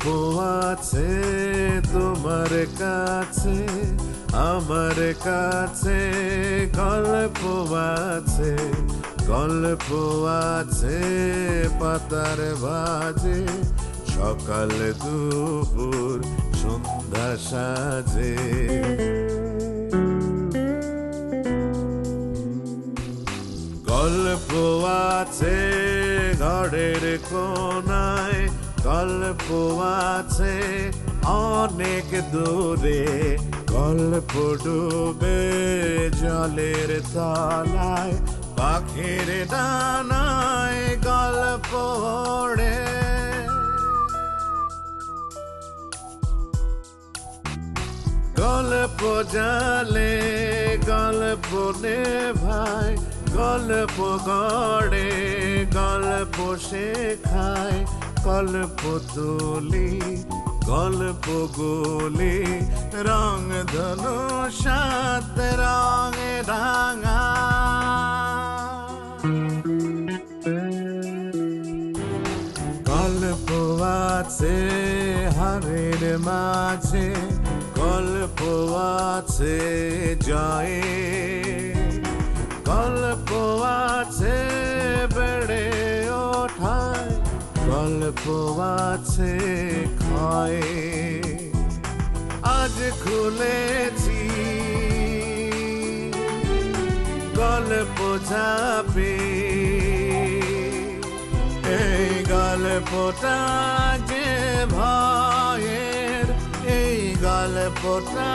আছে তোমার কাছে, আমার কাছে গল্প আছে, গল্প আছে পাতার বাজে, সকাল দুপুর সন্ধ্যা সাজে। গল্প আছে ঘরের কোনায়, গল্প আছে অনেক দূরে, গল্প ডুবে জলের তলায়, পাখির ডানায় গল্প ওড়ে। গল্প জালে গল্প নেভায়, গল্প গড়ে গল্প শেখায়, গল্প তুলি গল্প গুলি, রং ধনু সাত রঙে রাঙা। গল্প আছে হারের মাঝে, গল্প আছে জয়ে, গল্প আছে বেড়ে ওঠায়, গল্প আছে ক্ষয়ে। আজ খুলেছি গল্প ঝাঁপি, এই গল্পটা যে ভয়ের, এই গল্পটা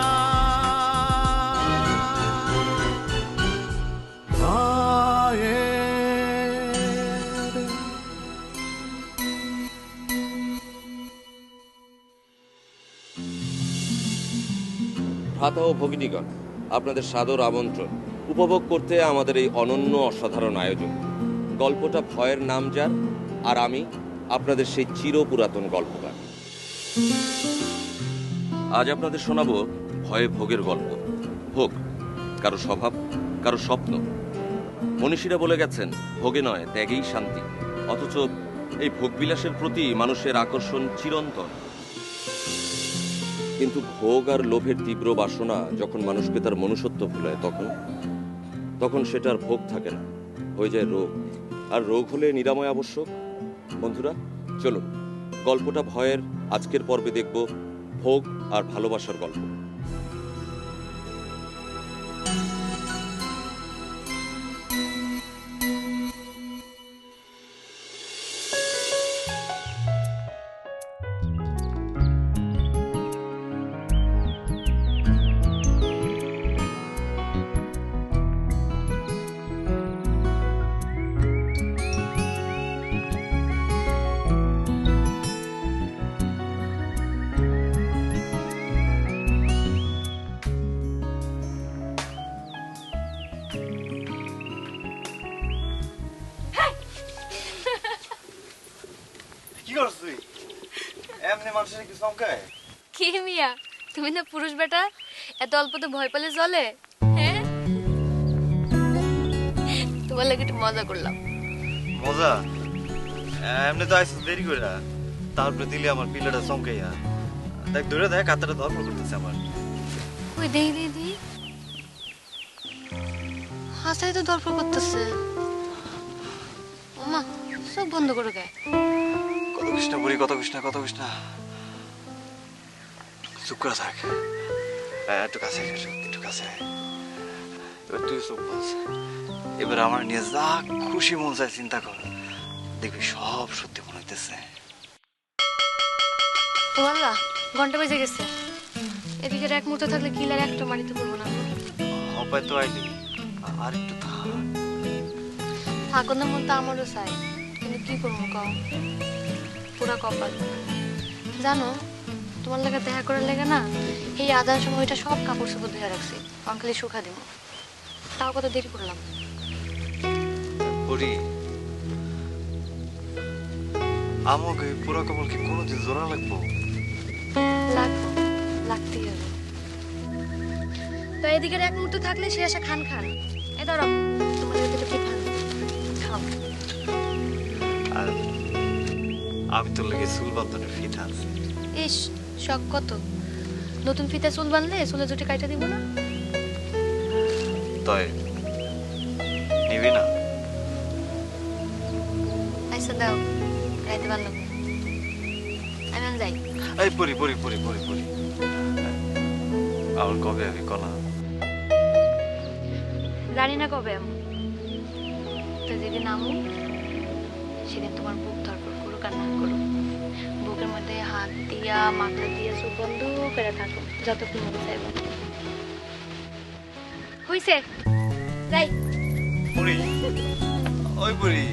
ভ্রাতা ও ভগিনীগণ, আপনাদের সাদর আমন্ত্রণ উপভোগ করতে আমাদের এই অনন্য অসাধারণ আয়োজন। গল্পটা ভয়ের নাম যার, আর আমি আপনাদের সেই চিরপুরাতন গল্পকার। আজ আপনাদের শোনাবো ভয়ে ভোগের গল্প। ভোগ কারো স্বভাব, কারো স্বপ্ন। মনীষীরা বলে গেছেন ভোগে নয় ত্যাগেই শান্তি, অথচ এই ভোগবিলাসের প্রতি মানুষের আকর্ষণ চিরন্তন। কিন্তু ভোগ আর লোভের তীব্র বাসনা যখন মানুষকে তার মনুষ্যত্ব ভুলায়, তখন সেটার ভোগ থাকে না, হয়ে যায় রোগ। আর রোগ হলে নিরাময় আবশ্যক। বন্ধুরা চলুন, গল্পটা ভয়ের আজকের পর্বে দেখব ভোগ আর ভালোবাসার গল্প। কি মিয়া, তুমি না পুরুষ বেটা, এত অল্পতে ভয় পেলে চলে? হ্যাঁ, তোমার লাগে একটু মজা করলাম। মজা? এমনি তো আইসিস দেরি করে, তারপরে দিলে আমার পিলাটা চমকাইয়া। দেখ ধরে দেখ, হাতটা ধর্ম করতেছে আমার। ওই দেই দেই দেই, হাসাই তো দরকার করতেছে। ওমা, সব বন্ধ করো কে? কত কৃষ্ণা বুড়ি, কত কৃষ্ণা, কত কৃষ্ণা। চুপ করে থাক, একটু কাছে একটু কাছে। এবার তুই চোখ বস, এবার আমার নিয়ে যা খুশি মন চায় চিন্তা কর, দেখবি সব সত্যি মনে হইতেছে। ও আল্লাহ, ঘন্টা বেজে গেছে। এদিকে এক মুহূর্ত থাকলে কিলার একটা মারিতে করবো না। হপায় তো আইলি, আর একটু থাকো না, মন তো আমারও চাই, কিন্তু কি করবো কও, পুরা কপাল। জানো, তোমার লাগে দেখা করার লাগে না, এই আদার সময়টা সব কাপড় চোপড় ধুয়ে রাখছি, অঙ্কালি শুকা দিব। তাও কত দেরি করলাম। বুড়ি, আমাকে পুরা কপাল কি কোনোদিন জোড়া লাগবো? লাগবো, লাগতেই হবে। তো এদিকে এক মুহূর্ত থাকলে সে আসা খান খান। এ ধরো, তোমার এদিকে পিঠা খাও। আর আমি তোর লেগে চুল বান্ধনের ফিতা আছে, ইস, শখ কত! নতুন ফিতে চুল বানলে চুলে জুটি কাইটা দিব না? তাই নিবি না? আচ্ছা দাও, রাইতে বানলাম। আমি এখন যাই। এই পরি পরি পরি পরি পরি আবার কবে আমি কলা জানি না কবে আমি, তো যেদিন আমু সেদিন তোমার বুক ধরপড় করুক আর না করুক, বুকের মধ্যে হাত দিয়া মাথা দিয়ে চোখ বন্ধ করে থাকো যতক্ষণ মতো চাইব। হইছে, যাই। পরি ওই পরি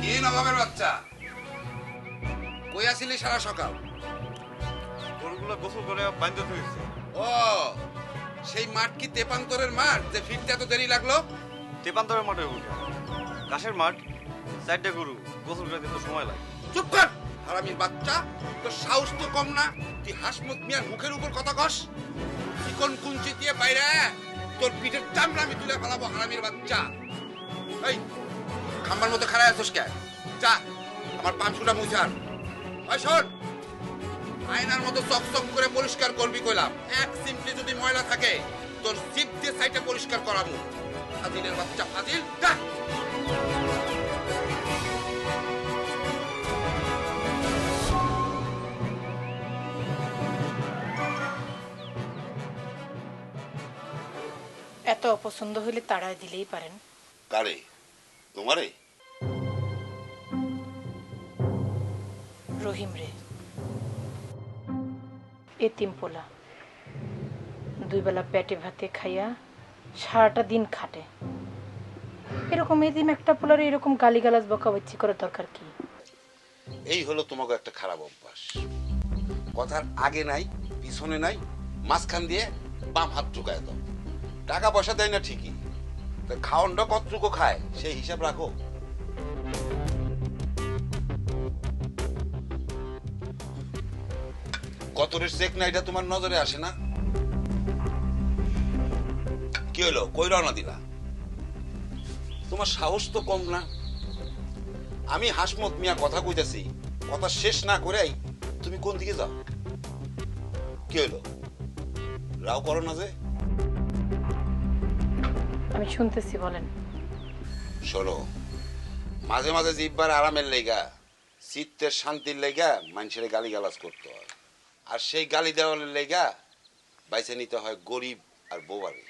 কি নবাবের বাচ্চা, কই আসিলি সারা সকাল? গরুগুলো গোসল করে বাঁধতে হয়েছে। ও, সেই মাঠ কি তেপান্তরের মাঠ যে ফিরতে এত দেরি লাগলো? তেপান্তরের মাঠে উঠে ঘাসের মাঠ, 4টে গরু গোসল করে দিতে সময় লাগে। চুপ কর হারামির বাচ্চা, তোর সাহস তো কম না, তুই হাসমত মিয়ার মুখের উপর কথা কস। চিকন কুঞ্চি দিয়ে বাইরে আয়, তোর পিঠের চামড়া আমি তুলে ফেলাবো হারামির বাচ্চা। এই খাম্বার মতো খাড়ায় আছিস কে? যা আমার পাঁচশোটা মুছার। ওই শোন, আয়নার মতো চকচক করে পরিষ্কার করবি কইলাম। এক সিমটি যদি ময়লা থাকে তোর জিপ দিয়ে সাইডে পরিষ্কার করাবো। ফাজিলের বাচ্চা ফাজিল, যা। এত অপছন্দ হইলে তাড়ায় দিলেই পারেন। কারে? তোমারে? রহিম রে, এতিম পোলা, 2 বেলা পেটে ভাতে খাইয়া সারাটা দিন খাটে। এরকম এতিম একটা পোলার এরকম গালিগালাজ বকাবচ্চি করার দরকার কি? এই হলো তোমাকে একটা খারাপ অভ্যাস। কথার আগে নাই পিছনে নাই, মাঝখান দিয়ে বাম হাত ঢুকায় দাও। টাকা পয়সা দেয় না ঠিকই, তা খাওয়ানটা কতটুকু খায় সেই হিসাব রাখো। কতরের চেক না এটা তোমার নজরে আসে না? কি হলো, কই রওনা দিলা? তোমার সাহস তো কম না। আমি হাসমত মিয়া কথা কইতেছি, কথা শেষ না করেই তুমি কোন দিকে যাও? কি হলো, রাও করো না যে? আমি শুনতেছি, বলেন। শোনো, মাঝে মাঝে জিব্বার আরামের লেগা, চিত্তের শান্তির লেগা মানুষের গালিগালাজ করতে হয়, আর সেই গালি দেওয়ালের লেগা বাইছে নিতে হয় গরিব আর বোবারে।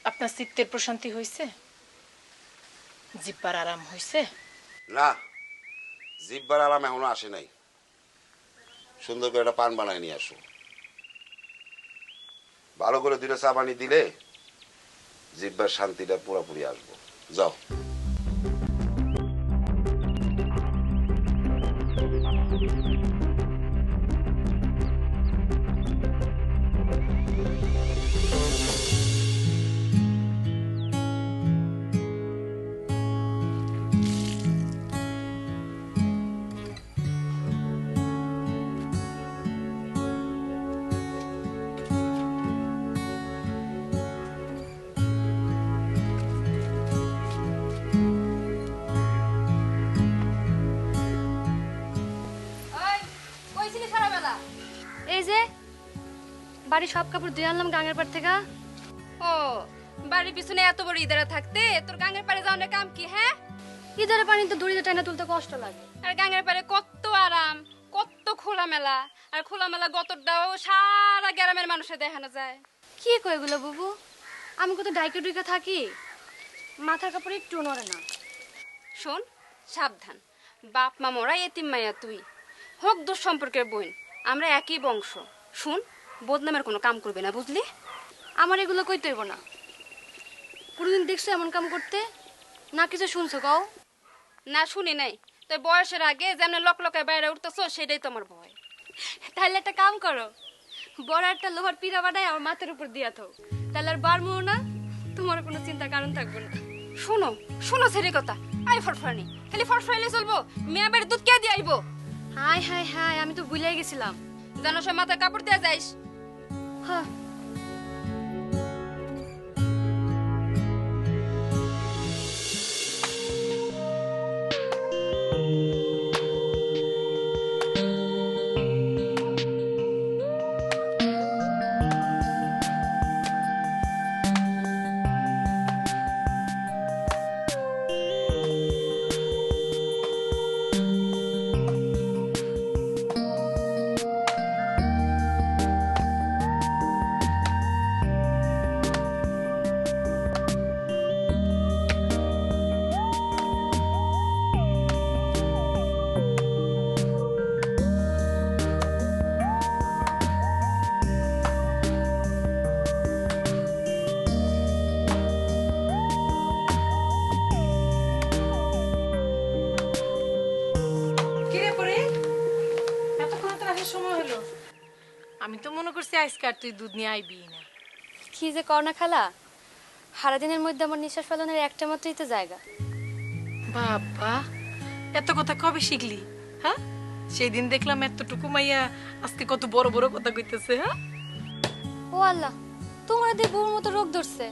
আপনার চিত্তের প্রশান্তি হইছে? জিব্বার আরাম হইছে? না, জিব্বার আরাম এখনো আসে নাই। সুন্দর করে একটা পান বানায় নিয়ে আসো। ভালো করে 2টা চা পানি দিলে জিব্বার শান্তিটা পুরোপুরি আসবো। যাও। এই যে বাড়ি সব কাপড় ধুয়ে আনলাম গাঙের পাড় থেকে। ও, বাড়ির পিছনে এত বড় ইদারা থাকতে তোর গাঙের পাড়ে যাওয়ার কাম কি? হ্যাঁ, ইদারে পানি তো দড়িতে টাইনা তুলতে কষ্ট লাগে। আর গাঙের পাড়ে কত আরাম, কত খোলামেলা, আর খোলামেলা গতরটাও সারা গ্রামের মানুষে দেখানো যায়। কি কয় এগুলো বুবু? আমি কত ডাইকে ডুইকে থাকি, মাথার কাপড় একটু নড়ে না। শোন, সাবধান, বাপ মা মরা এতিম মাইয়া তুই, হোক দোষ সম্পর্কের বোন, আমরা একই বংশ। শুন, বদনামের কোনো কাম করবে না, বুঝলি? আমার এগুলো কইতে হইব না। কোনদিন দেখছো এমন কাম করতে? না কিছু শুনছো কও? না শুনি নাই, তুই বয়সের আগে যেমন লকলকায় বাইরে উঠতেছ সেটাই তোমার ভয়। তাহলে একটা কাম করো, বড় একটা লোহার পিড়া বানায় আমার মাথার উপর দিয়া থাও, তাহলে আর বাড়মো না, তোমার কোনো চিন্তার কারণ থাকবে না। শোনো শোনো, সেরি কথা, আই ফরফরানি খালি ফরফরাইলে চলবো মেয়া বাড়ি দুধ কে দিয়ে আইবো হাই হাই হাই, আমি তো ভুলে গেছিলাম। জানো সব মাথায় কাপড় দিয়ে যাইস হ্যাঁ, কিরে পরে এতক্ষণ তো আসার সময় হলো। আমি তো মনে করছি আজকে আর তুই দুধ নিয়ে আইবি না। কি যে কর না খালা, সারাদিনের মধ্যে আমার নিঃশ্বাস ফেলানোর একটা মাত্রই তো জায়গা। বাবা, এত কথা কবে শিখলি? হ্যাঁ, সেই দিন দেখলাম এতটুকু মাইয়া আজকে কত বড় বড় কথা কইতেছে। হ্যাঁ, ও আল্লাহ, তোমার দিয়ে বউর মতো রোগ ধরছে।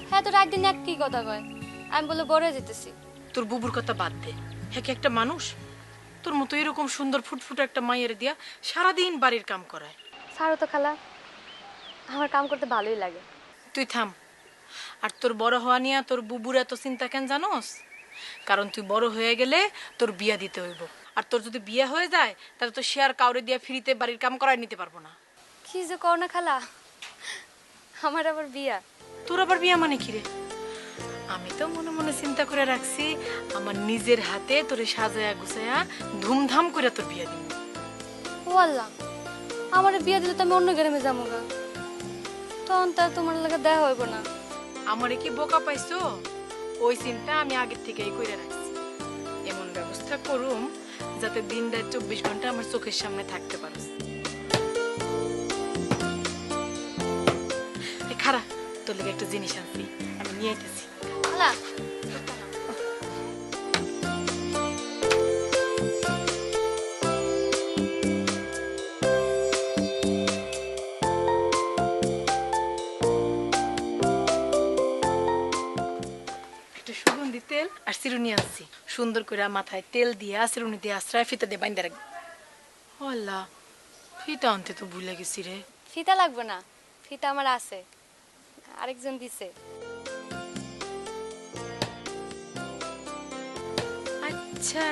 হ্যাঁ, তো রাত দিন এক কি কথা কয়, আমি বলে বড় হয়ে যেতেছি। তোর বুবুর কথা বাদ দে। হ্যাঁ, কি একটা মানুষ তোর মতো এরকম সুন্দর ফুটফুটে একটা মাইয়ের দিয়া সারাদিন বাড়ির কাম করায়। ছাড়ো তো খালা, আমার কাম করতে ভালোই লাগে। তুই থাম। আর তোর বড় হওয়া নিয়ে তোর বুবুর এত চিন্তা কেন জানোস? কারণ তুই বড় হয়ে গেলে তোর বিয়া দিতে হইব। আর তোর যদি বিয়া হয়ে যায় তাহলে তো সে আর কাউরে দিয়া ফ্রিতে বাড়ির কাম করায় নিতে পারবো না। কি যে কর না খালা, আমার আবার বিয়া। তোর আবার বিয়া মানে কি রে? আমি তো মনে মনে চিন্তা করে রাখছি আমার নিজের হাতে তোরে সাজায়া গুছায়া ধুমধাম করে তোর বিয়া দিব। ও আল্লাহ, আমার বিয়া দিলে তো আমি অন্য গ্রামে যাবো গা, তখন তার তোমার লাগে দেখা হইব না। আমারে কি বোকা পাইছো? ওই চিন্তা আমি আগের থেকেই কইরা রাখছি। এমন ব্যবস্থা করুম যাতে দিন রাত 24 ঘন্টা আমার চোখের সামনে থাকতে পারোস। এই খারা, তোর লাগে একটা জিনিস আনছি, আমি নিয়ে আইতেছি। খালা, একটা সুগন্ধি তেল আর চিরুনি আনছি। সুন্দর করে মাথায় তেল দিয়ে চিরুনি দিয়ে আশ্রয় ফিতা দিয়ে বাইন্দা রাখবি। আল্লাহ, ফিতা আনতে তো ভুলে গেছি রে। ফিতা লাগবে না, ফিতা আমার আছে, আরেকজন দিছে। আচ্ছা,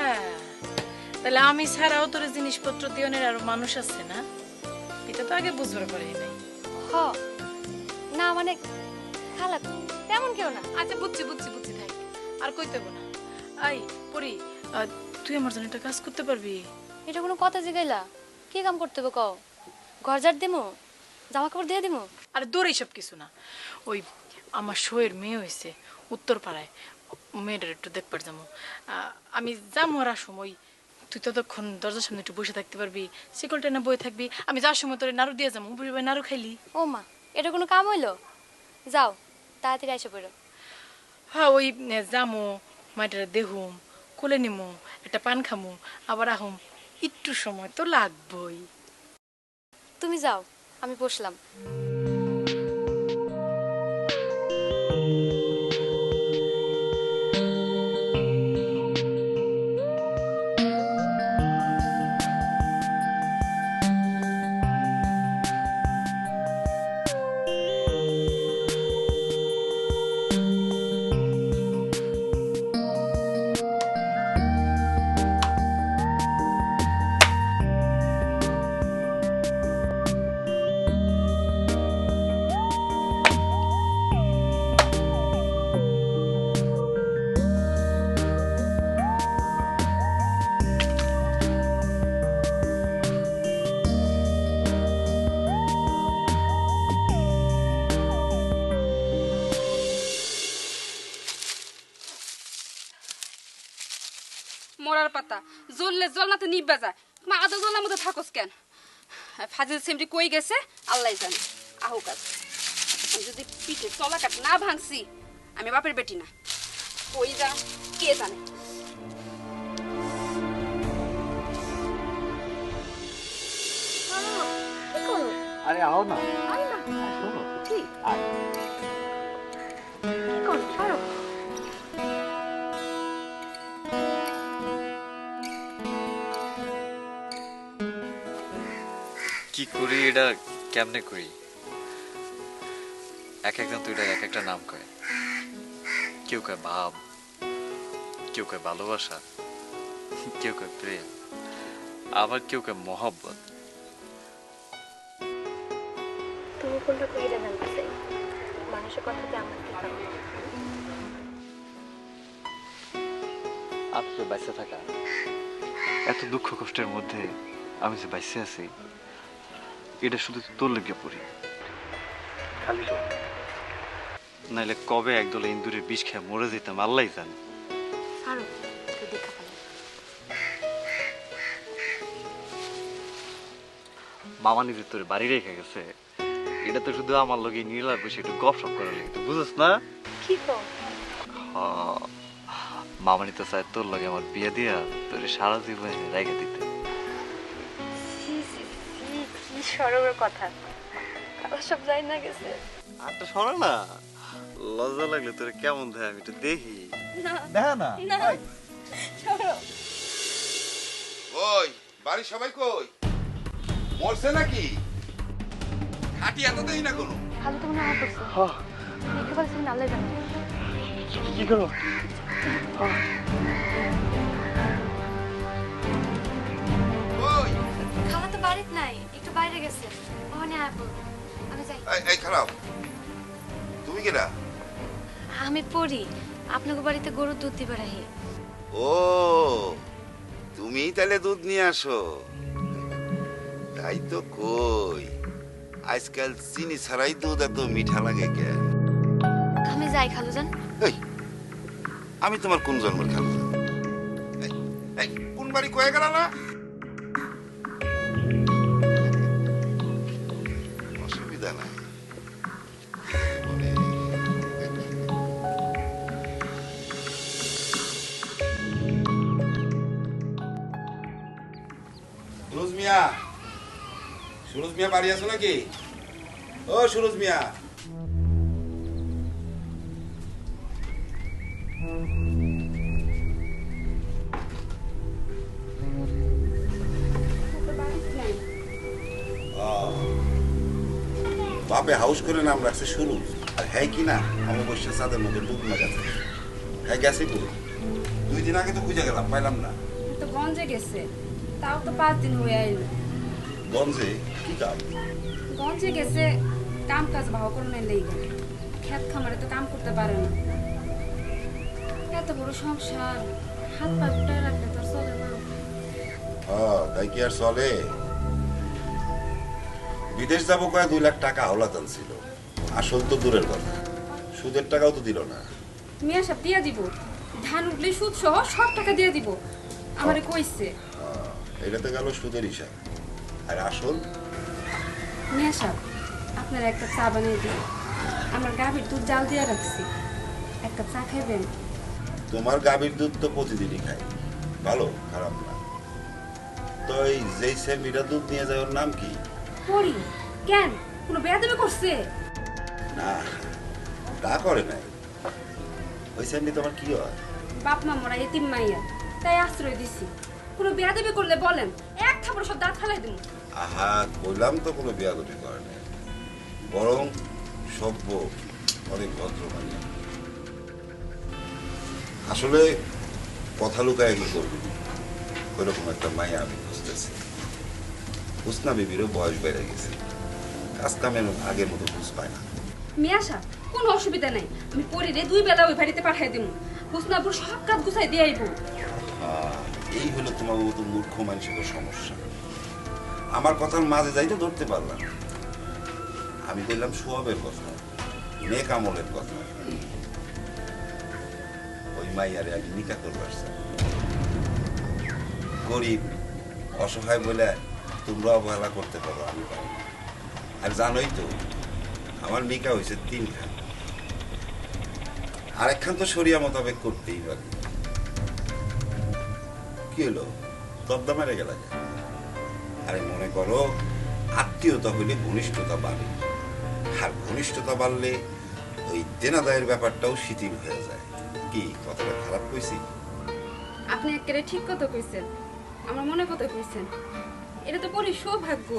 তাহলে আমি ছাড়াও তোর জিনিসপত্র দিওনের আরো মানুষ আছে না? এটা তো আগে বুঝবার পারি নাই। হ না, মানে খালা তেমন কেউ না। আচ্ছা, বুঝছি বুঝছি বুঝছি, থাক আর কইতে হবো না। আই পরি, তুই আমার জন্য একটা কাজ করতে পারবি? এটা কোনো কথা জিগাইলা? কি কাম করতে হবে কও? ঘর ঝাড় দিমু, জামা কাপড় দিয়ে দিমু? আরে দূর এইসব কিছু না। ওই আমার শোয়ের মেয়ে হয়েছে উত্তর পাড়ায়, মেয়েটার একটু দেখবার যাবো। আমি যাবো আর সময় তুই ততক্ষণ দরজার সামনে একটু বসে থাকতে পারবি, শিকলটা না বয়ে থাকবি। আমি যাওয়ার সময় তোরে নাড়ু দিয়ে যাবো, বুড়ি ভাই নাড়ু খাইলি। ও মা, এটা কোনো কাম হইলো? যাও তাড়াতাড়ি এসে পড়ো। হ্যাঁ, ওই যামো, মাইটারে দেহুম, কোলে নিমু, একটা পান খামু, আবার আহুম, একটু সময় তো লাগবই। তুমি যাও, আমি বসলাম। মরার পাতা জ্বললে জল না তো নিব্বা যায়, মা আদা জ্বলার মতো থাকোস কেন? ফাজিল সেমটি কই গেছে আল্লাহ জানে। আহুক আজ আমি যদি পিঠে চলা কাট না ভাঙছি, আমি বাপের বেটি না। কই যা কে জানে। আরে আও না। কি করি এটা কেমনে করি? এক একজন তো এটা এক একটা নাম কয়। কেউ কয় ভাব, কেউ কয় ভালোবাসা, কেউ কয় প্রেম, আবার কেউ কয় মহব্বত। তুমি কোনটা কইরা জানতে চাই? মানুষের কথাতে আমার কি কাম? আজকে বাইসে থাকা, এত দুঃখ কষ্টের মধ্যে আমি যে বাইসে আছি, এটা শুধু তোর লেগে পড়ি। খালি নাইলে কবে একদলে ইন্দুরের বিষ খেয়ে মরে যেতাম আল্লাহ জানে। আরো তুই দেখা পালি। মামা নিজে তোর বাড়ি রেখে গেছে, এটা তো শুধু আমার লগে নীলার বসে একটু গপ সপ করার লেগে, তুই বুঝছ না? কি কও? মামানি তো চায় তোর লগে আমার বিয়ে দিয়া তোর সারা জীবন রেখে দিতে। কি সরবের কথা, সব যাই না গেছে। আর তো শোনো না, লজ্জা লাগলে তোর কেমন দেয় আমি একটু দেখি। দেখা না ওই বাড়ির সবাই কই? মরছে নাকি? খাটি এত দেই না কোনো। খালি তো মনে হয় করছে। দেখতে পাচ্ছি না, আল্লাহ জানে। কি করো? ওই খালা তো বাড়িতে নাই, একটু বাইরে গেছে। ওখানে আয় পড়বো, আমি যাই। এই খারাপ, তুমি কেডা? আমি পড়ি, আপনাকে বাড়িতে গরুর দুধ দিবে রাহি। ও তুমি তাহলে দুধ নিয়ে আসো? তাই তো কই, আজকাল চিনি ছাড়াই দুধ এত মিঠা লাগে কেন? আমি যাই খালু যান। এই, আমি তোমার কোন জন্মের খালু? এই, কোন বাড়ি কয়ে গেল না? অসুবিধা নাই। সুরজ মিয়া, সুরজ মিয়া বাড়ি আছো নাকি? ও সুরজ মিয়া, বাপে হাউস করে নাম রাখছে সুরজ। আর হ্যাঁ কি না অমাবস্যা চাঁদের মধ্যে ডুবনা গেছে। হ্যাঁ গেছে কই? 2 দিন আগে তো খুঁজে গেলাম, পাইলাম না। তো গঞ্জে গেছে, তাও তো 5 দিন হয়ে আইলো। গঞ্জে কি কাম? গঞ্জে গেছে কাম কাজ ভাও করনের লেগে। খেত খামারে তো কাম করতে পারে না। এত বড় সংসার, হাত পা গুটায় রাখলে তো আর চলে না। তাই কি আর চলে? বিদেশ যাবো কয়ে 2 লাখ টাকা হাওলাত আনছিল। আসল তো দূরের কথা, সুদের টাকাও তো দিল না। মিয়া সাহেব দিয়া দিব, ধান উঠলে সুদ সহ সব টাকা দিয়া দিব, আমারে কইছে। এটা তো গেল সুদের হিসাব, আর আসল? মিয়া সাহেব আপনার একটা চা বানিয়ে দিন, আমার গাভীর দুধ জাল দিয়া রাখছি, এক কাপ চা খাইবেন? তোমার গাভীর দুধ তো প্রতিদিনই খাই, ভালো খারাপ না। তো এই যেই সেমিটা দুধ নিয়ে যায় ওর নাম কি? পড়ি কেন, কোনো বেয়াদবি করছে? না, তা করে নাই। ওই সেমনি তোমার কি হয়? বাপ মা মরা এতিম মাইয়া, তাই আশ্রয় দিছি। কোনো বেয়াদবি করলে বলেন, এক থাপড় সব দাঁত ফেলাই দিব। আহা, কইলাম তো কোনো বেয়াদবি করে নাই, বরং সভ্য, অনেক ভদ্র মানে। আসলে কথা লুকায় কি করবি, ওইরকম একটা মাইয়া আমি খুঁজতেছি। হুসনা বিবিরও বয়স বেড়ে গেছে, কাজ কামের আগের মতো বুঝ পায় না। মিয়া সাহেব কোনো অসুবিধা নাই, আমি পরিরে 2 বেলা ওই বাড়িতে পাঠাই দিব। হুসনাপুর সব কাজ গুছাই দিয়ে আইব। এই হলো তোমার মতো মূর্খ মানুষের সমস্যা। আমার কথার মাঝে যাইতে ধরতে পারলাম। আমি বললাম সোয়াবের কথা, নেক আমলের কথা। ওই মাইয়ারে আমি নিকা করবার চাই। গরিব অসহায় বলে তোমরা অবহেলা করতে পারো, আমি পারি না। আর জানোই তো আমার নিকা হয়েছে 3 খান। আরেকখান তো শরিয়া মোতাবেক করতেই পারি। কি হলো, দবদা মেরে গেল? আরে মনে করো আত্মীয়তা হইলে ঘনিষ্ঠতা বাড়ে, আর ঘনিষ্ঠতা বাড়লে ওই দেনাদায়ের ব্যাপারটাও শিথিল হয়ে যায়। কি কথাটা খারাপ কইছি? আপনি একেবারে ঠিক কথা কইছেন, আমার মনে কথা কইছেন। এটা তো পরি সৌভাগ্য।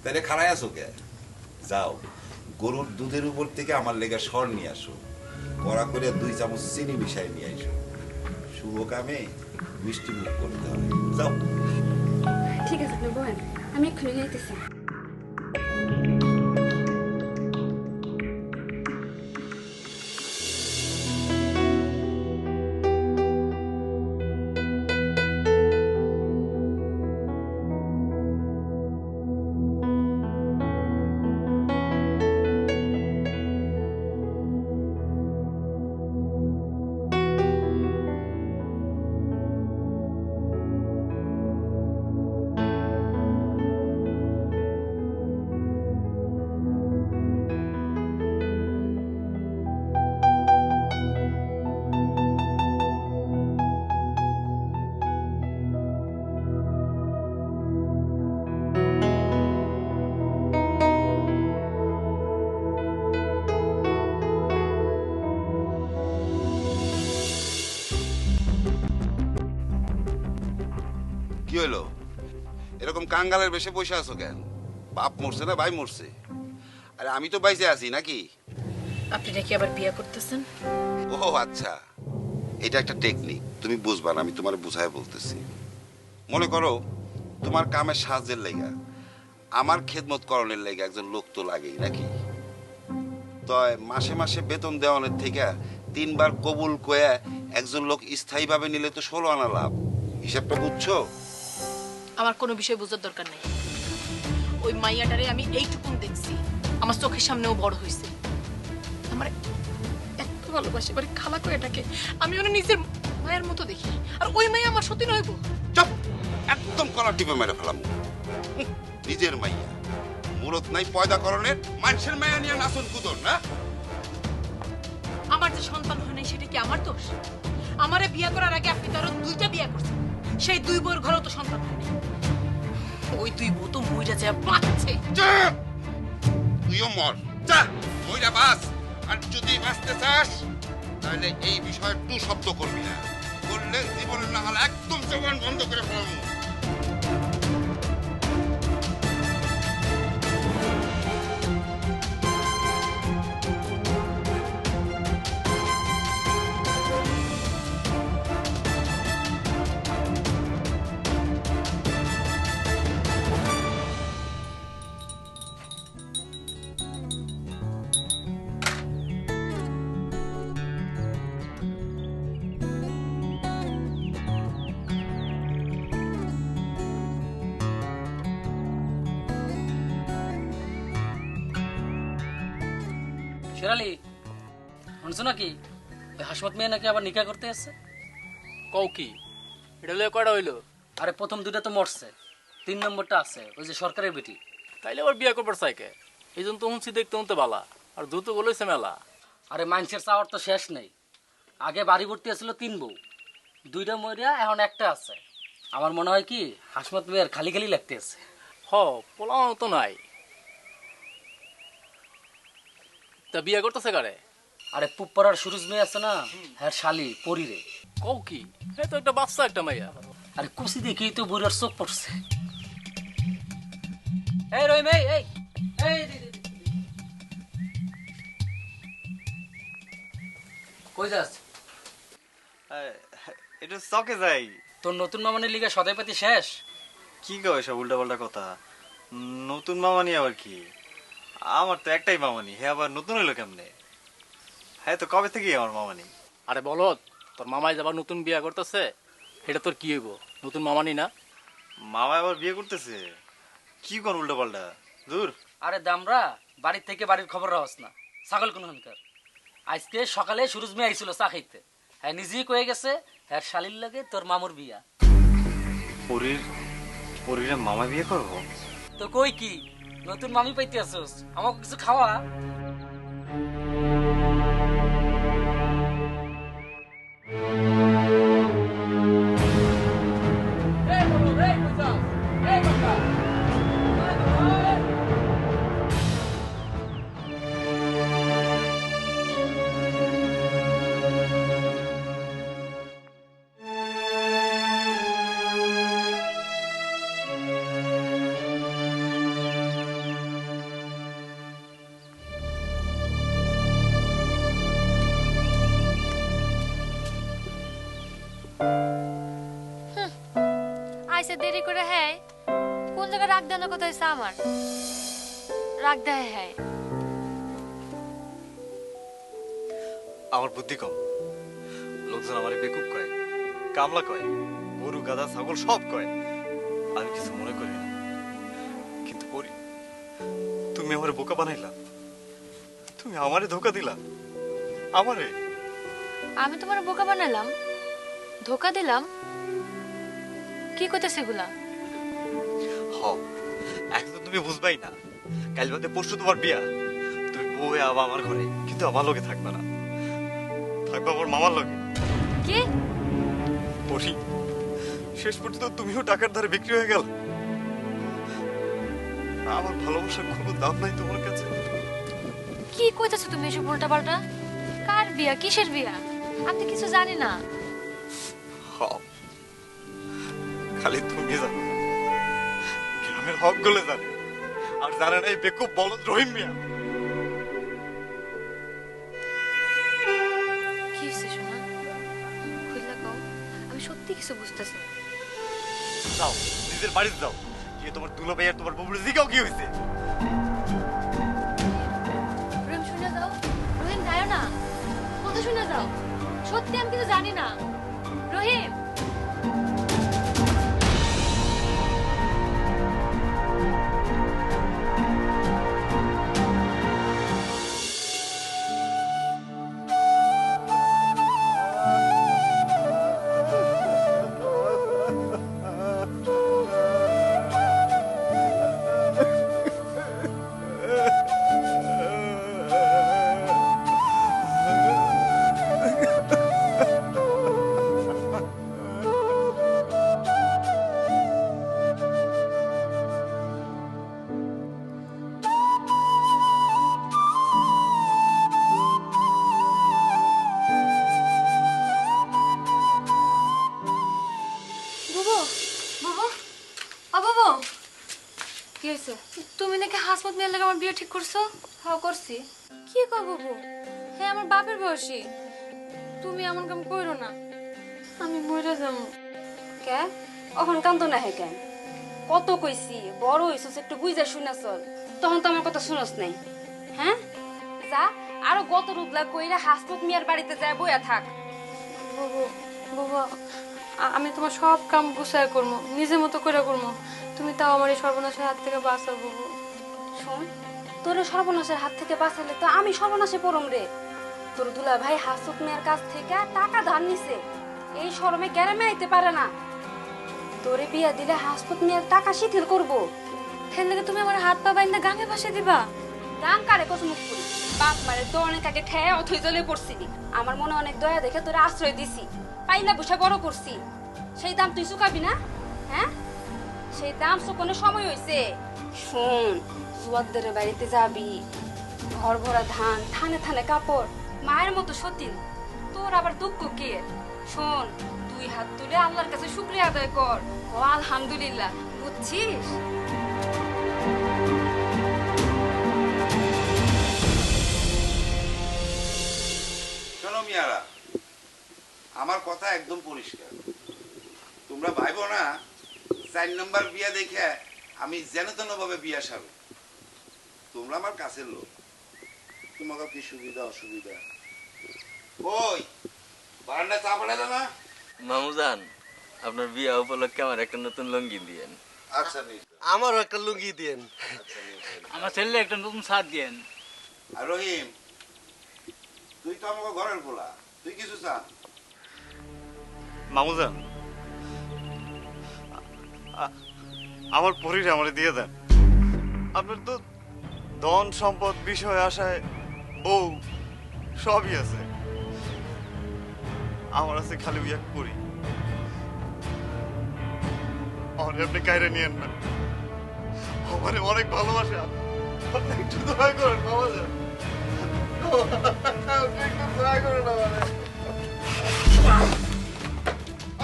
তাহলে খাড়ায় আসো কে? যাও গরুর দুধের উপর থেকে আমার লেগে সর নিয়ে আসো, কড়া করে 2 চামচ চিনি মিশাই নিয়ে আসো। শুভ কামে মিষ্টি মুখ করতে হয়। যাও। ঠিক আছে, আপনি বলেন, আমি এক্ষুনি যাইতেছি। কি হলো, এরকম কাঙ্গালের বেশে বসে আছো কেন? বাপ মরছে না ভাই মরছে? আরে আমি তো বাইসে আছি নাকি? আপনি নাকি আবার বিয়ে করতেছেন? ও আচ্ছা, এটা একটা টেকনিক, তুমি বুঝবা না, আমি তোমার বুঝায় বলতেছি। মনে করো তোমার কামের সাহায্যের লেগা, আমার খেদমত করণের লেগা একজন লোক তো লাগেই নাকি? তো মাসে মাসে বেতন দেওয়ানের থেকে 3 বার কবুল কয়ে একজন লোক স্থায়ীভাবে নিলে তো 16 আনা লাভ। হিসাবটা বুঝছো? আমার কোনো বিষয় বোঝার দরকার নাই। ওই মাইয়াটারে আমি এইটুকুন দেখছি, আমার চোখের সামনেও বড় হয়েছে। আমার এত ভালোবাসি, এবারে খালা করে এটাকে আমি ওর নিজের মায়ের মতো দেখি, আর ওই মাইয়া আমার সত্যি নইব। চুপ, একদম কলার টিপে মেরে ফেলাম। নিজের মাইয়া, মুরত নাই পয়দা করণের, মানুষের মাইয়া নিয়ে নাচন কুদন না। আমার যে সন্তান হয় নাই সেটা কি আমার দোষ? আমারে বিয়ে করার আগে আপনি তো আরো 2টা বিয়ে করছেন, সেই 2 বউয়ের ঘরেও তো সন্তান হয় নাই। ওই 2 বউ তো মইরা যায় বাঁচছে। তুইও মর, যা মইরা বাস। আর যদি বাঁচতে চাস তাহলে এই বিষয়ে 2 শব্দ করবি না, করলে জীবনের না হলে একদম জবান বন্ধ করে ফেলাম। শেরালি, শুনছো নাকি হাসমত মেয়ে নাকি আবার নিকা করতে আসছে? কও কি? এটা লয়ে কয়টা হইলো? আরে প্রথম 2টা তো মরছে, 3 নম্বরটা আছে, ওই যে সরকারের বেটি। তাইলে আবার বিয়ে করবার চাইকে? এই জন্য তো শুনছি দেখতে শুনতে বালা, আর দ্রুত বলেছে মেলা। আরে মানুষের চাওয়ার তো শেষ নেই। আগে বাড়ি ভর্তি আসছিল 3 বউ, 2টা মরিয়া, এখন একটা আছে। আমার মনে হয় কি হাসমত মেয়ের খালি খালি লাগতে আছে। হ, পোলাও তো নাই। তা বিয়ে করতেছে কারে? আরে পুপ্পারার সুরুজ মেয়ে আছে না, হ্যাঁ শালি পরিরে। কও কি? এই তো একটা বাচ্চা একটা মাইয়া। আরে কুচি দেখি তো বুড়ার চোখ পড়ছে। এই রহিম, এই এই এই কই যাস? এটা চকে যাই। তোর নতুন মামানের লিগে সদাই পাতি শেষ? কি কয় সব উল্টা পাল্টা কথা? নতুন মামানি আবার কি? আমার তো একটাই মামানি, হে আবার নতুন হইলো কেমনে? হ্যাঁ তো কবে থেকে আমার মামানি? আরে বলত, তোর মামাই যাবার নতুন বিয়ে করতেছে, এটা তোর কি হইব? নতুন মামানি না? মামা আবার বিয়ে করতেছে? কি কোন উল্টা পাল্টা? দূর। আরে দামরা, বাড়ির থেকে বাড়ির খবর রাখস না, ছাগল কোন হনকার। আজকে সকালে সুরজ মেয়ে আইছিল চা খাইতে, হ্যাঁ নিজেই কয়ে গেছে হ্যাঁ শালির লাগে তোর মামুর বিয়া। পরিরে মামা বিয়ে করবো? তো কই কি নতুন মামি পাইতে আসোস, আমাকে কিছু খাওয়া। রাগ দেওয়ার কথা হয়েছে আমার, রাগ দেয় হ্যাঁ। আমার বুদ্ধি কম, লোকজন আমার বেকুব কয়, কামলা কয়, গরু গাধা ছাগল সব কয়, আমি কিছু মনে করি না। কিন্তু পরি, তুমি আমার বোকা বানাইলা, তুমি আমারে ধোকা দিলা, আমারে। আমি তোমার বোকা বানালাম, ধোকা দিলাম? কি করতেছে এগুলা? হ, এখন তো তুমি বুঝবাই না, কাল বাদে পরশু তোমার বিয়া, তুমি বউ হয়ে আবার আমার ঘরে, কিন্তু আমার লগে থাকবে না, থাকবে আমার মামার লগে। কি পরি, শেষ পর্যন্ত তুমিও টাকার ধারে বিক্রি হয়ে গেল। আমার ভালোবাসার কোনো দাম নাই তোমার কাছে। কি কইতেছো তুমি এসব উল্টা পাল্টা? কার বিয়া, কিসের বিয়া? আমি তো কিছু জানি না। হ, খালি তুমি জানো, গ্রামের হক গুলো জানে, আর জানে না এই বেকুব বলদ রহিম মিয়া। কি হয়েছে সোনা? খুললা কও, আমি সত্যি কিছু বুঝতেছি না। যাও নিজের বাড়িতে যাও, গিয়ে তোমার দুলা ভাই আর তোমার বাবুর জিগাও কি হয়েছে। রহিম শুনে যাও, রহিম যাও না, কথা শুনে যাও, সত্যি আমি কিছু জানি না। রহিম, কি হয়েছে? তুমি নাকি হাসমত মিয়ার লাগে আমার বিয়ে ঠিক করছো? হ্যাঁ করছি। কি কর বাবু, হ্যাঁ আমার বাপের বয়সী, তুমি এমন কাম করো না, আমি মরে যাবো। কে এখন কান্দ না হে কেন? কত কইছি বড় হইছস একটু বুঝা শুনা চল, তখন তো আমার কথা শুনস নাই। হ্যাঁ যা, আরো গত রুগলা কইরা হাসমত মিয়ার বাড়িতে যায় বইয়া থাক। বাবু, বাবা, আমি তোমার সব কাম গুছায় করবো, নিজের মতো করে করবো, তুমি তাও আমার এই সর্বনাশের হাত থেকে বাঁচাও বাবু। শোন, তোর সর্বনাশের হাত থেকে বাঁচালে তো আমি সর্বনাশে পড়ম রে। তোর দুলা ভাই হাসমত মিয়ার কাছ থেকে টাকা ধার নিছে, এই শরমে গ্যারামে আইতে পারে না। তোরে বিয়া দিলে হাসমত মিয়ার টাকা শিথিল করবো। ফের লাগে তুমি আমার হাত পা বাইন্দা গাঙে ভাসে দিবা? গান কারে কত মুখ করি, বাপ মারে তো অনেক আগে ঠেয়া অথই জলে পড়ছিলি, আমার মনে অনেক দয়া দেখে তোরে আশ্রয় দিছি, পাইলা বসে বড় করছি, সেই দাম তুই চুকাবি না? হ্যাঁ, সেই দাম চুকানোর সময় হয়েছে। শোন, জুয়ারদের বাড়িতে যাবি, ঘর ভরা ধান, থানে থানে কাপড়, মায়ের মতো সতীন, তোর আবার দুঃখ কে? শোন, দুই হাত তুলে আল্লাহর কাছে শুকরিয়া আদায় কর, ও আলহামদুলিল্লাহ, বুঝছিস? শোনো মিয়ারা, আমার কথা একদম পরিষ্কার, তোমরা ভাইবো না 4 নম্বর বিয়া দেখে আমি যেন তেন ভাবে বিয়া সারব। তোমরা আমার কাছের লোক, তোমাকে কি সুবিধা অসুবিধা? ওই বারান্দা চা পাঠালে না? মামুজান, আপনার বিয়া উপলক্ষে আমার একটা নতুন লুঙ্গি দিয়েন। আচ্ছা নিশ্চয়। আমারও একটা লুঙ্গি দেন। আমার ছেলে একটা নতুন শার্ট দিয়েন। আর রহিম, তুই তো আমাকে ঘরের পোলা, তুই কিছু চা। মামুজান, আমার পরিরে আমারে দিয়ে দেন। আপনার তো ধন সম্পদ বিষয় আশায় বউ সবই আছে, আমার আছে খালি এক পরি। আমারে আপনি কাইরে নিয়েন না, আমারে অনেক ভালোবাসে, আপনি একটু দয়া করেন মামাজান, আপনি একটু দয়া করেন আমারে।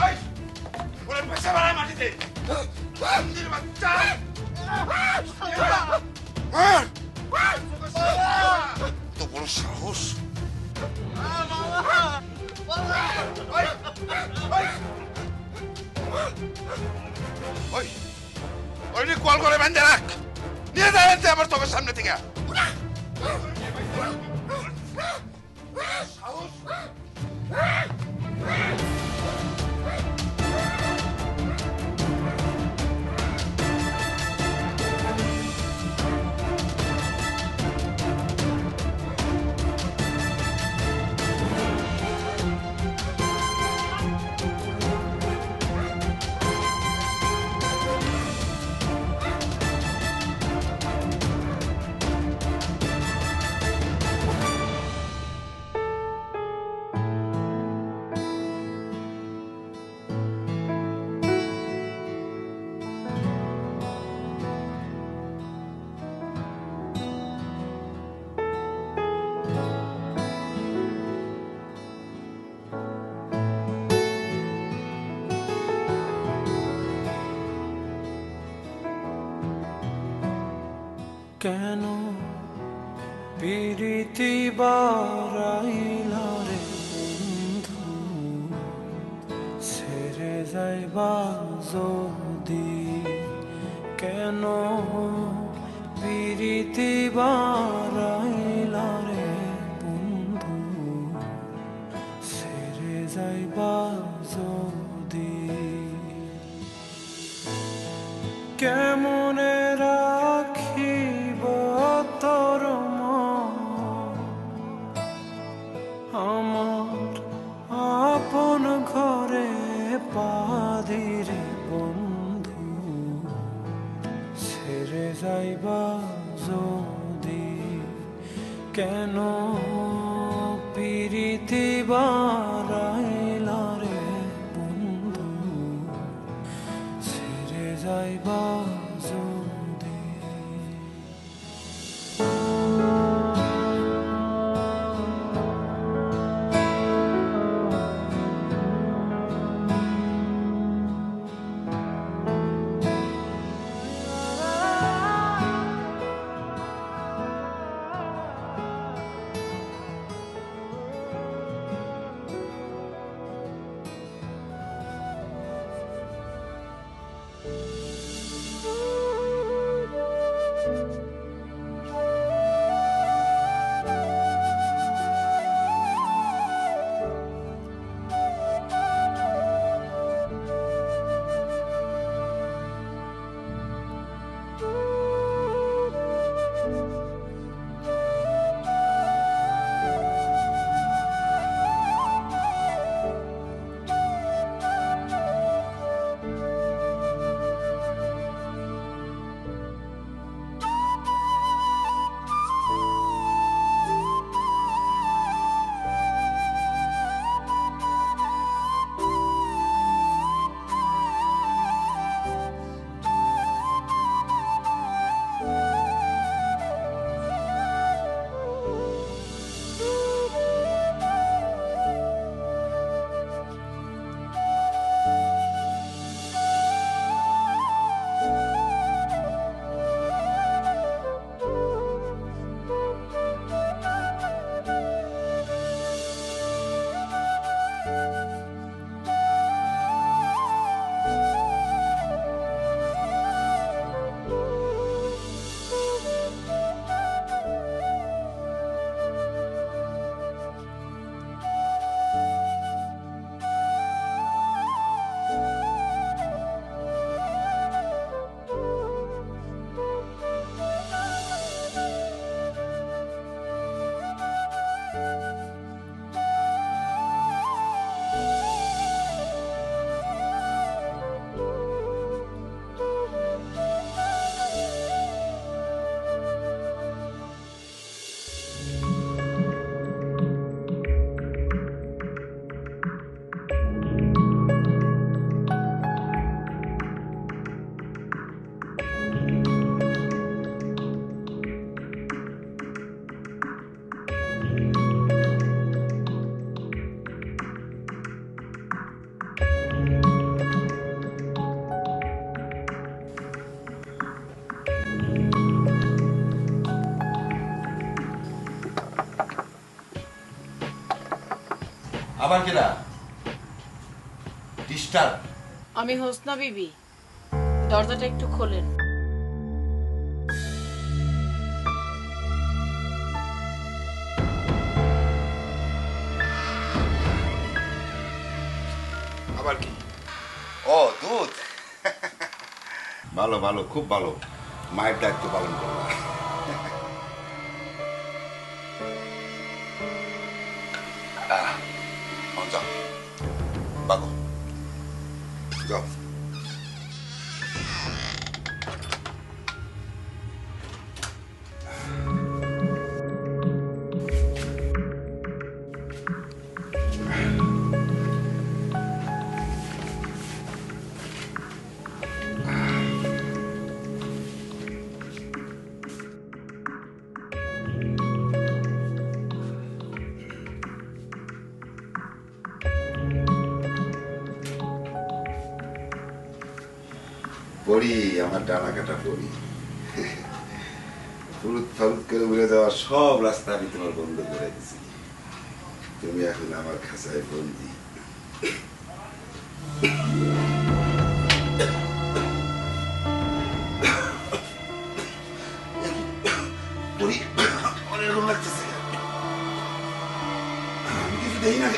ওই ওরে পয়সা বাড়ায় মাটিতে, বান্দির বাচ্চা! তো বড় সাহস! ওই ওই কল করে বেরতে আমার চোখের সামনে থেকে। সাহস! কেন প্রীতি বারাইলা রে বন্ধু, ছেড়ে যাইবা যদি, কেন প্রীতি বারাইলা রে বন্ধু, ছেড়ে যাইবা যদি, কেমনে রাখিব তোর মন আমার আপন ঘরে পাদিরে বন্ধু, ছেড়ে যাইবা যদি, কেন প্রীতি বারাইলা রে বন্ধু, ছেড়ে যাইবা যদি। আবার কেডা? ডিস্টার্ব? আমি হোসনা বিবি, দরজাটা একটু খোলেন। আবার কি? ও দুধ। ভালো ভালো, খুব ভালো, মায়ের দায়িত্ব পালন করলাম। যাও বাবু, যাও। পড়ি, আমার ডানা কাটা পড়ি, ফুরুত ফারুত করে উড়ে যাওয়ার সব রাস্তা আমি তোমার বন্ধ করে দিছি। তুমি এখন আমার খাঁচায় বন্দি। পড়ি, অনেক রকম লাগতেছে, আমি কিছু দেই না।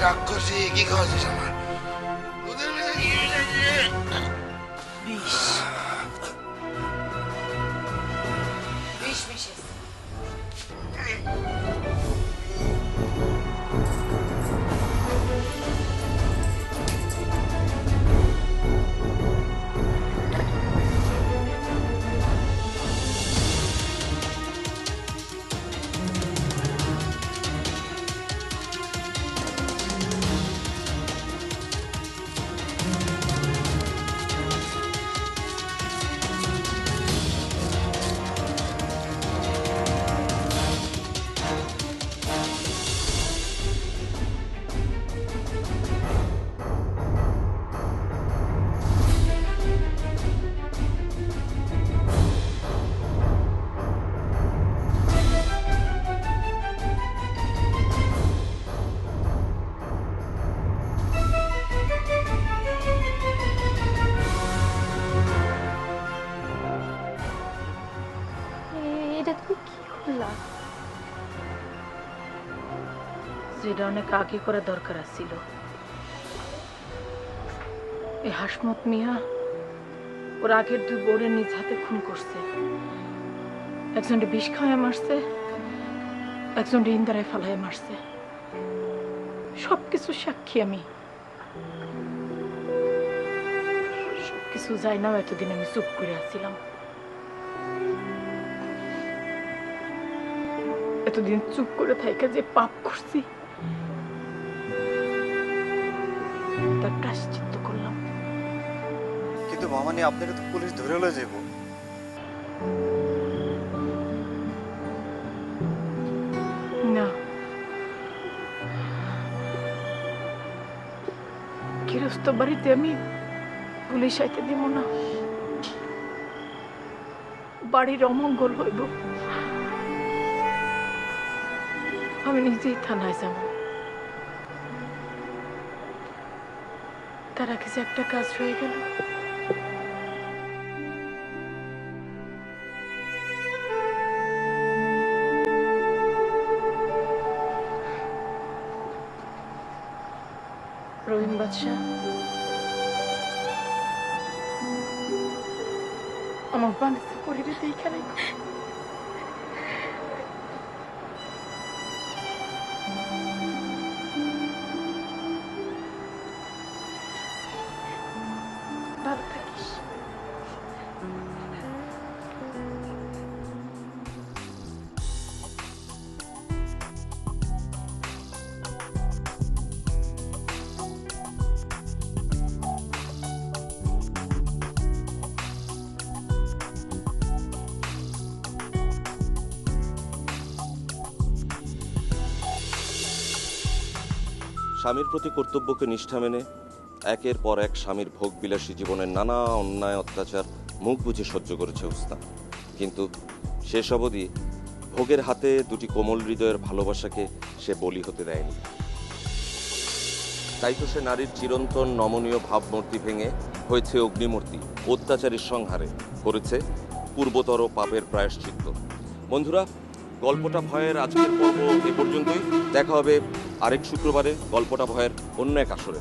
রাক্ষসী, কি খাওয়াছিস আমার? তোদের মেয়ে কি হয়েছে? বিষ বিষ বিশেষ এটা তুমি কি করলা? যেটা অনেক আগে করা দরকার ছিল। এই হাসমত মিয়া ওর আগের দুই বোনের নিজ হাতে খুন করছে। একজনটা বিষ খাওয়ায় মারছে, একজনটা ইন্দারায় ফালায় মারছে। সবকিছু সাক্ষী আমি। সবকিছু যাই না, এতদিন আমি চুপ করে আসছিলাম। এতদিন চুপ করে থাইকা যে পাপ করছি তার প্রায়শ্চিত্ত করলাম। কিন্তু মামানি, আপনাকে তো পুলিশ ধরে লয়ে যাবো। না, গৃহস্থ বাড়িতে আমি পুলিশ আইতে দিব না। বাড়ির অমঙ্গল হইব। আমি নিজেই থানায় যাব। তার আগে যে একটা কাজ রয়ে গেল। রহিম বাদশা আমার বাংলাদেশে পরিবেতে এইখানে ভালো থাকিস। স্বামীর প্রতি কর্তব্যকে নিষ্ঠা মেনে একের পর এক স্বামীর ভোগবিলাসী জীবনের নানা অন্যায় অত্যাচার মুখ বুজে সহ্য করেছে উস্তা, কিন্তু শেষ অবধি ভোগের হাতে দুটি কোমল হৃদয়ের ভালোবাসাকে সে বলি হতে দেয়নি। তাই তো সে নারীর চিরন্তন নমনীয় ভাবমূর্তি ভেঙে হয়েছে অগ্নিমূর্তি, অত্যাচারীর সংহারে করেছে পূর্বতর পাপের প্রায়শ্চিত্ত। বন্ধুরা, গল্পটা ভয়ের আজকের পর্ব এ পর্যন্তই। দেখা হবে আরেক শুক্রবারে গল্পটা ভয়ের অন্য এক আসরে।